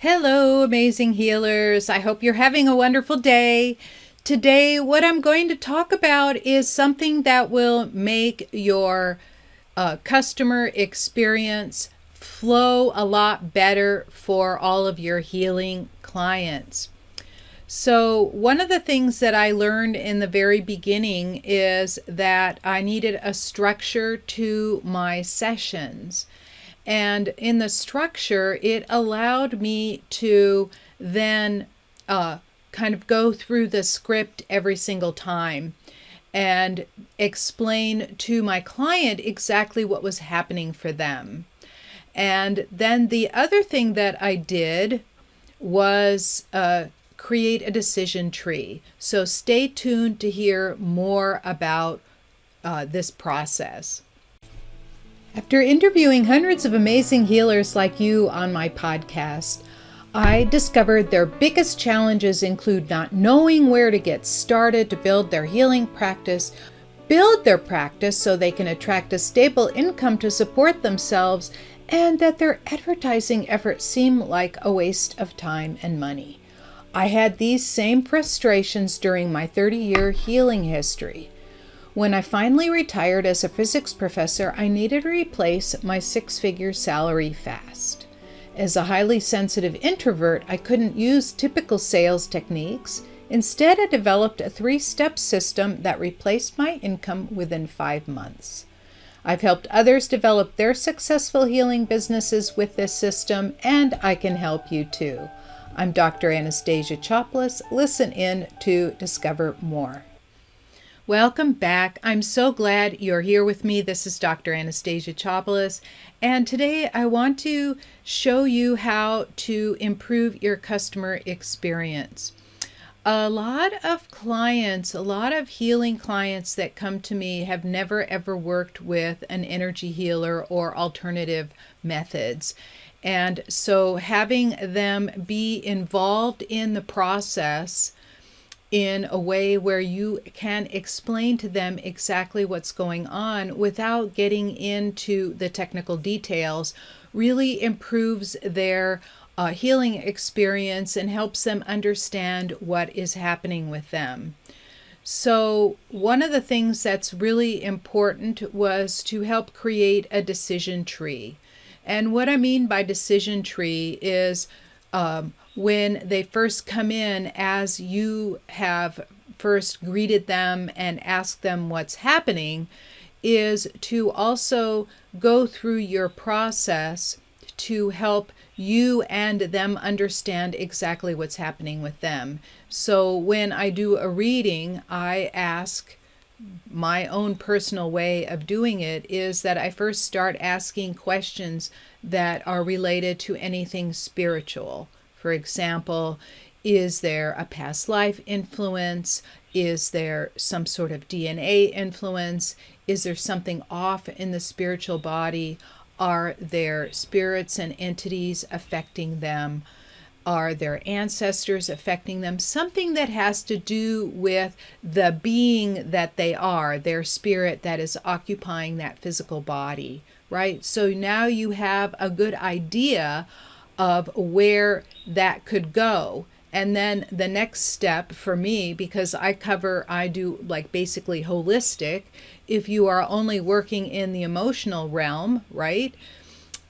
Hello, amazing healers. I hope you're having a wonderful day. Today, what I'm going to talk about is something that will make your customer experience flow a lot better for all of your healing clients. So, one of the things that I learned in the very beginning is that I needed a structure to my sessions. And in the structure, it allowed me to then kind of go through the script every single time and explain to my client exactly what was happening for them. And then the other thing that I did was create a decision tree. So stay tuned to hear more about this process. After interviewing hundreds of amazing healers like you on my podcast, I discovered their biggest challenges include not knowing where to get started to build their healing practice, build their practice so they can attract a stable income to support themselves, and that their advertising efforts seem like a waste of time and money. I had these same frustrations during my 30-year healing history. When I finally retired as a physics professor, I needed to replace my six-figure salary fast. As a highly sensitive introvert, I couldn't use typical sales techniques. Instead, I developed a 3-step system that replaced my income within 5 months. I've helped others develop their successful healing businesses with this system, and I can help you too. I'm Dr. Anastasia Chopelas. Listen in to discover more. Welcome back. I'm so glad you're here with me. This is Dr. Anastasia Chopelas, and today I want to show you how to improve your customer experience. A lot of clients, a lot of healing clients that come to me have never ever worked with an energy healer or alternative methods. And so having them be involved in the process in a way where you can explain to them exactly what's going on without getting into the technical details really improves their healing experience and helps them understand what is happening with them. So one of the things that's really important was to help create a decision tree. And what I mean by decision tree is when they first come in, as you have first greeted them and asked them what's happening, is to also go through your process to help you and them understand exactly what's happening with them. So when I do a reading, I ask, my own personal way of doing it is that I first start asking questions that are related to anything spiritual. For example, is there a past life influence? Is there some sort of DNA influence? Is there something off in the spiritual body? Are there spirits and entities affecting them? Are their ancestors affecting them? Something that has to do with the being that they are, their spirit that is occupying that physical body, right? So now you have a good idea of where that could go. And then the next step for me, because I do like basically holistic, if you are only working in the emotional realm, right?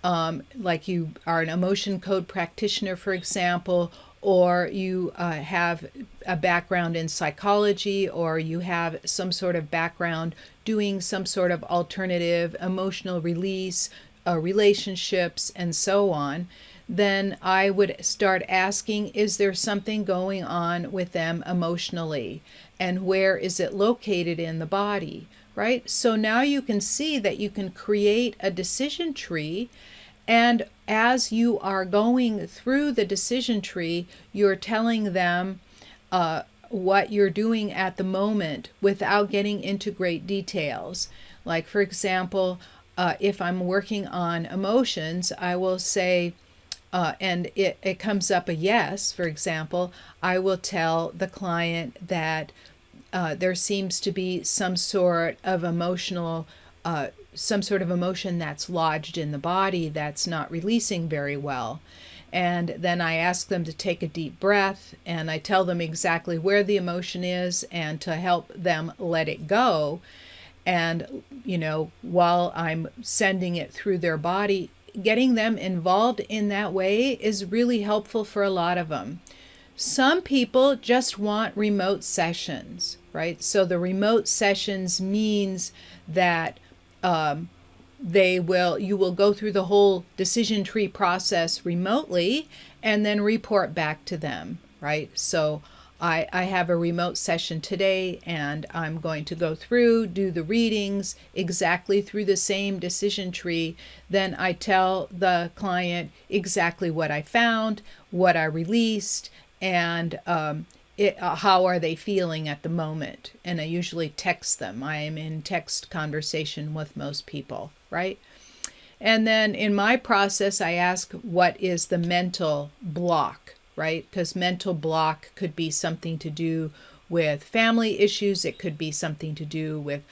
Like you are an emotion code practitioner, for example, or you have a background in psychology, or you have some sort of background doing some sort of alternative emotional release, relationships, and so on, then I would start asking, is there something going on with them emotionally? And where is it located in the body, right? So now you can see that you can create a decision tree. And as you are going through the decision tree, you're telling them what you're doing at the moment without getting into great details. Like, for example, if I'm working on emotions, I will say, and it comes up a yes, for example, I will tell the client that there seems to be some sort of emotional some sort of emotion that's lodged in the body that's not releasing very well. And then I ask them to take a deep breath, and I tell them exactly where the emotion is and to help them let it go. And, while I'm sending it through their body, getting them involved in that way is really helpful for a lot of them. Some people just want remote sessions, right? So the remote sessions means that you will go through the whole decision tree process remotely and then report back to them, right? So I have a remote session today, and I'm going to go through, do the readings exactly through the same decision tree. Then I tell the client exactly what I found, what I released, and how are they feeling at the moment. And I usually text them. I am in text conversation with most people, right? And then in my process, I ask, what is the mental block, right? Because mental block could be something to do with family issues. It could be something to do with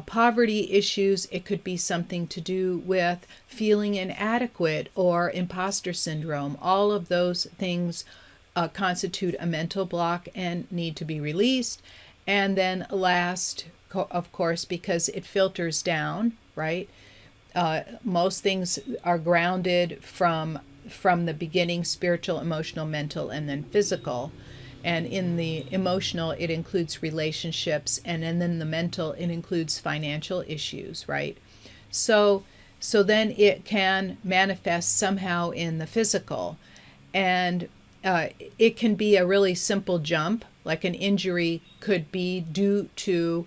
poverty issues. It could be something to do with feeling inadequate or imposter syndrome. All of those things constitute a mental block and need to be released. And then last, of course, because it filters down, right? Most things are grounded from the beginning: spiritual, emotional, mental, and then physical. And in the emotional, it includes relationships, and then the mental, it includes financial issues, right? So then it can manifest somehow in the physical. And it can be a really simple jump, like an injury could be due to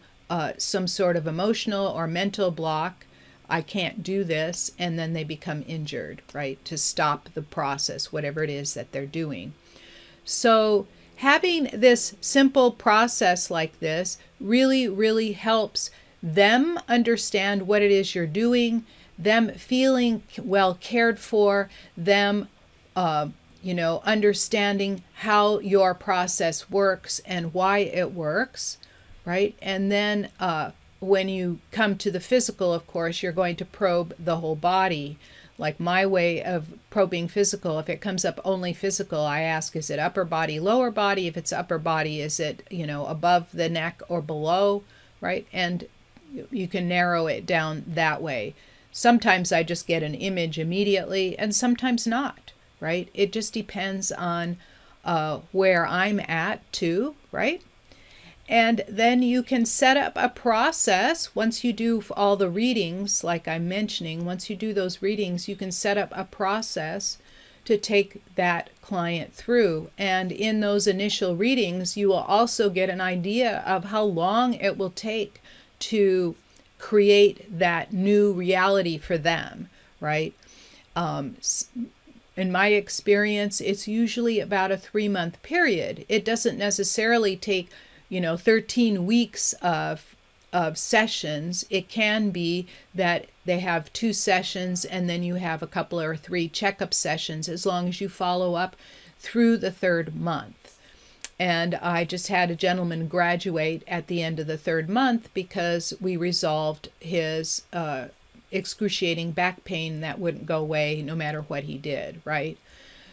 some sort of emotional or mental block. I can't do this, and then they become injured, right, to stop the process, whatever it is that they're doing. So having this simple process like this really, really helps them understand what it is you're doing, them feeling well cared for, them understanding how your process works and why it works, right? And then when you come to the physical, of course, you're going to probe the whole body. Like my way of probing physical, if it comes up only physical, I ask, is it upper body, lower body? If it's upper body, is it, above the neck or below, right? And you can narrow it down that way. Sometimes I just get an image immediately, and sometimes not, right? It just depends on where I'm at too, right? And then you can set up a process. Once you do all the readings, like I'm mentioning, once you do those readings, you can set up a process to take that client through. And in those initial readings, you will also get an idea of how long it will take to create that new reality for them, right? In my experience, it's usually about a 3-month period. It doesn't necessarily take 13 weeks of sessions. It can be that they have 2 sessions and then you have a couple or 3 checkup sessions, as long as you follow up through the 3rd month. And I just had a gentleman graduate at the end of the 3rd month because we resolved his excruciating back pain that wouldn't go away no matter what he did, right?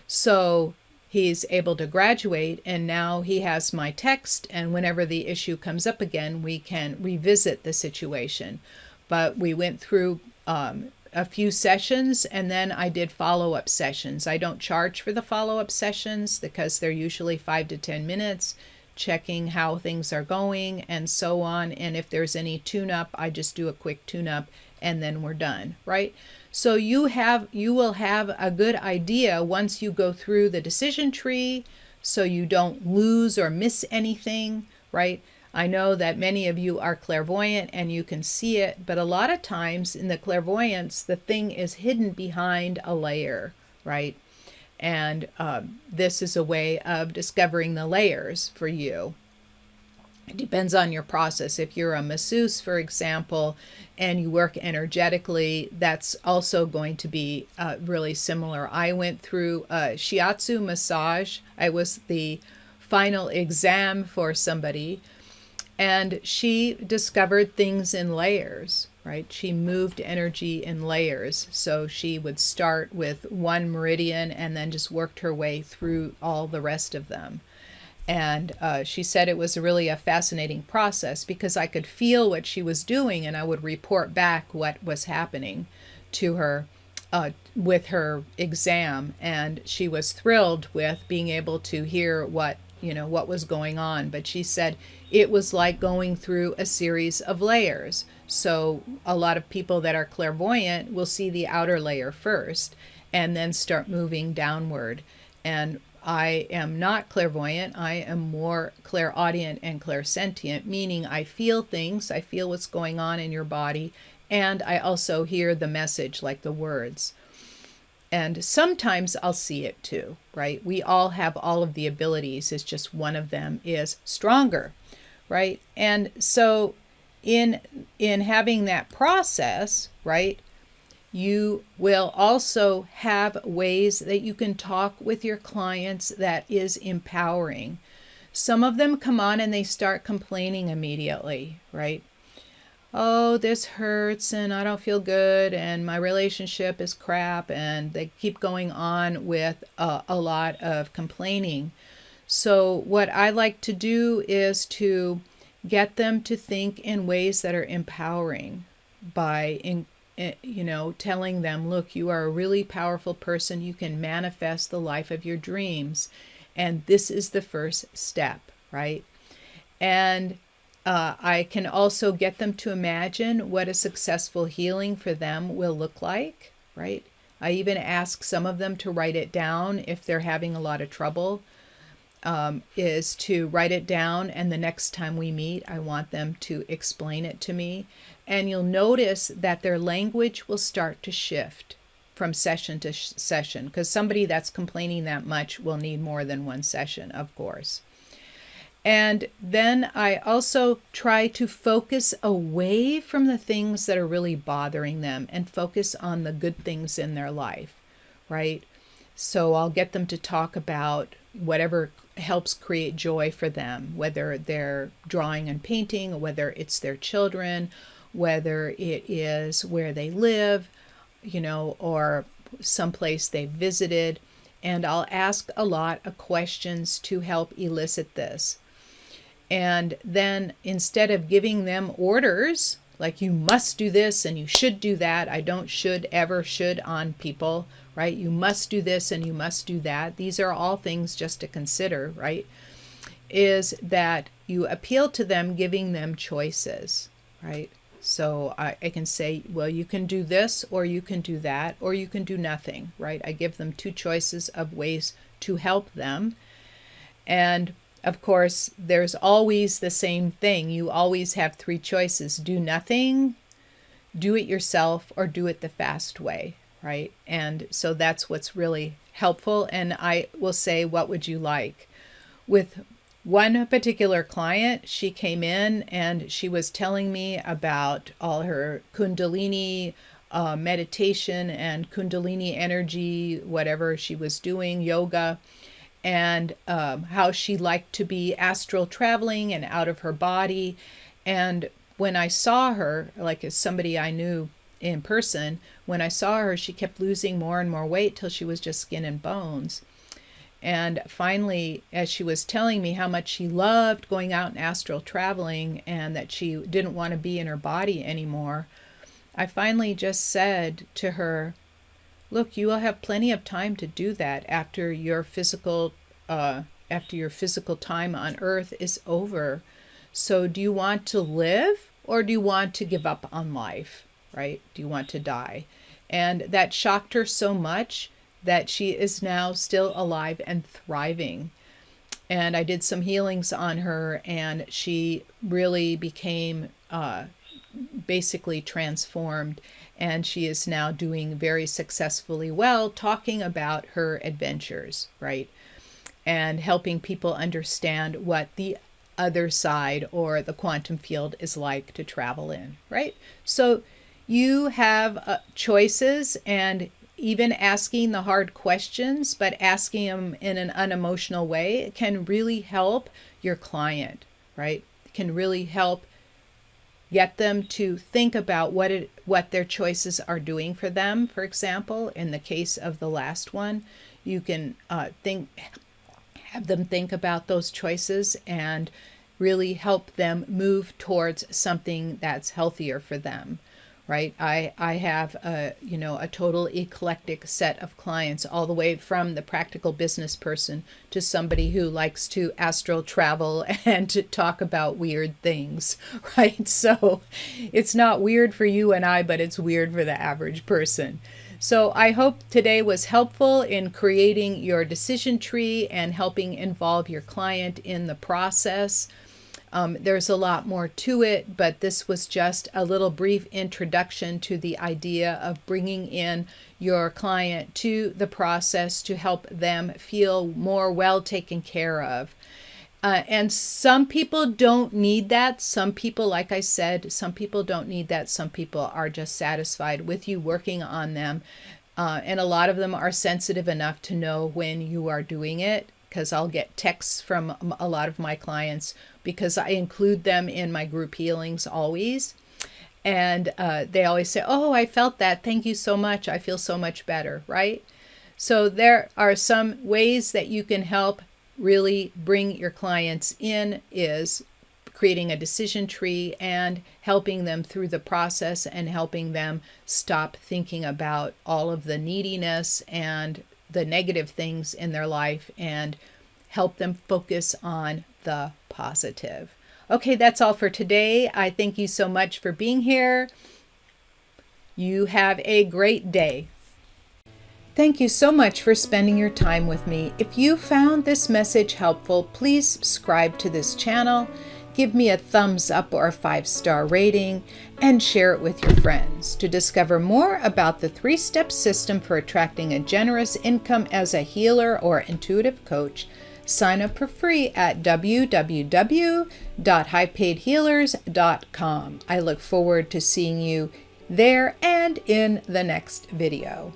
So he's able to graduate, and now he has my text, and whenever the issue comes up again, we can revisit the situation. But we went through a few sessions, and then I did follow-up sessions. I don't charge for the follow-up sessions because they're usually 5 to 10 minutes, checking how things are going and so on. And if there's any tune-up, I just do a quick tune-up, and then we're done, right? So you will have a good idea once you go through the decision tree, so you don't lose or miss anything, right? I know that many of you are clairvoyant and you can see it, but a lot of times in the clairvoyance, the thing is hidden behind a layer, right? And this is a way of discovering the layers for you. It depends on your process. If you're a masseuse, for example, and you work energetically, that's also going to be really similar. I went through a shiatsu massage. I was the final exam for somebody, And she discovered things in layers, right? She moved energy in layers. So she would start with one meridian and then just worked her way through all the rest of them. And she said it was really a fascinating process because I could feel what she was doing and I would report back what was happening to her with her exam. And she was thrilled with being able to hear what was going on. But she said it was like going through a series of layers. So a lot of people that are clairvoyant will see the outer layer first and then start moving downward. And I am not clairvoyant. I am more clairaudient and clairsentient, meaning I feel things. I feel what's going on in your body. And I also hear the message, like the words. And sometimes I'll see it too, right? We all have all of the abilities. It's just one of them is stronger, right? And so in having that process, right, you will also have ways that you can talk with your clients that is empowering. Some of them come on and they start complaining immediately, right? Oh, this hurts and I don't feel good and my relationship is crap, and they keep going on with a lot of complaining. So what I like to do is to get them to think in ways that are empowering by telling them, look, you are a really powerful person. You can manifest the life of your dreams. And this is the first step, right? And I can also get them to imagine what a successful healing for them will look like, right? I even ask some of them to write it down if they're having a lot of trouble, is to write it down. And the next time we meet, I want them to explain it to me. And you'll notice that their language will start to shift from session to session, because somebody that's complaining that much will need more than one session, of course. And then I also try to focus away from the things that are really bothering them and focus on the good things in their life, right? So I'll get them to talk about whatever helps create joy for them, whether they're drawing and painting, or whether it's their children, whether it is where they live, or someplace they visited. And I'll ask a lot of questions to help elicit this. And then instead of giving them orders, like you must do this and you should do that, I don't should on people, right? You must do this and you must do that. These are all things just to consider, right? Is that you appeal to them, giving them choices, right? So I can say, well, you can do this, or you can do that, or you can do nothing, right? I give them two choices of ways to help them. And of course, there's always the same thing. You always have three choices: do nothing, do it yourself, or do it the fast way, right? And so that's what's really helpful. And I will say, what would you like? With one particular client, she came in and she was telling me about all her Kundalini meditation and Kundalini energy, whatever she was doing, yoga, and how she liked to be astral traveling and out of her body. And when I saw her, like as somebody I knew in person, when I saw her, she kept losing more and more weight till she was just skin and bones. And finally, as she was telling me how much she loved going out and astral traveling and that she didn't want to be in her body anymore, I finally just said to her, look, you will have plenty of time to do that after your physical time on Earth is over. So do you want to live, or do you want to give up on life, right? Do you want to die? And that shocked her so much that she is now still alive and thriving. And I did some healings on her, and she really became basically transformed. And she is now doing very successfully well, talking about her adventures, right? And helping people understand what the other side or the quantum field is like to travel in, right? So you have choices, and even asking the hard questions, but asking them in an unemotional way can really help your client, right? can really help get them to think about what their choices are doing for them. For example, in the case of the last one, you can have them think about those choices and really help them move towards something that's healthier for them, right? I have a total eclectic set of clients, all the way from the practical business person to somebody who likes to astral travel and to talk about weird things, right? So it's not weird for you and I, but it's weird for the average person. So I hope today was helpful in creating your decision tree and helping involve your client in the process. There's a lot more to it, but this was just a little brief introduction to the idea of bringing in your client to the process to help them feel more well taken care of. And some people don't need that. Some people, like I said, some people don't need that. Some people are just satisfied with you working on them. And a lot of them are sensitive enough to know when you are doing it, because I'll get texts from a lot of my clients because I include them in my group healings always. And they always say, oh, I felt that. Thank you so much. I feel so much better, right? So there are some ways that you can help really bring your clients in, is creating a decision tree and helping them through the process and helping them stop thinking about all of the neediness and the negative things in their life and help them focus on the positive. Okay, that's all for today. I thank you so much for being here. You have a great day. Thank you so much for spending your time with me. If you found this message helpful, please subscribe to this channel, give me a thumbs up or a 5-star rating, and share it with your friends. To discover more about the 3-step system for attracting a generous income as a healer or intuitive coach, sign up for free at www.highpaidhealers.com. I look forward to seeing you there and in the next video.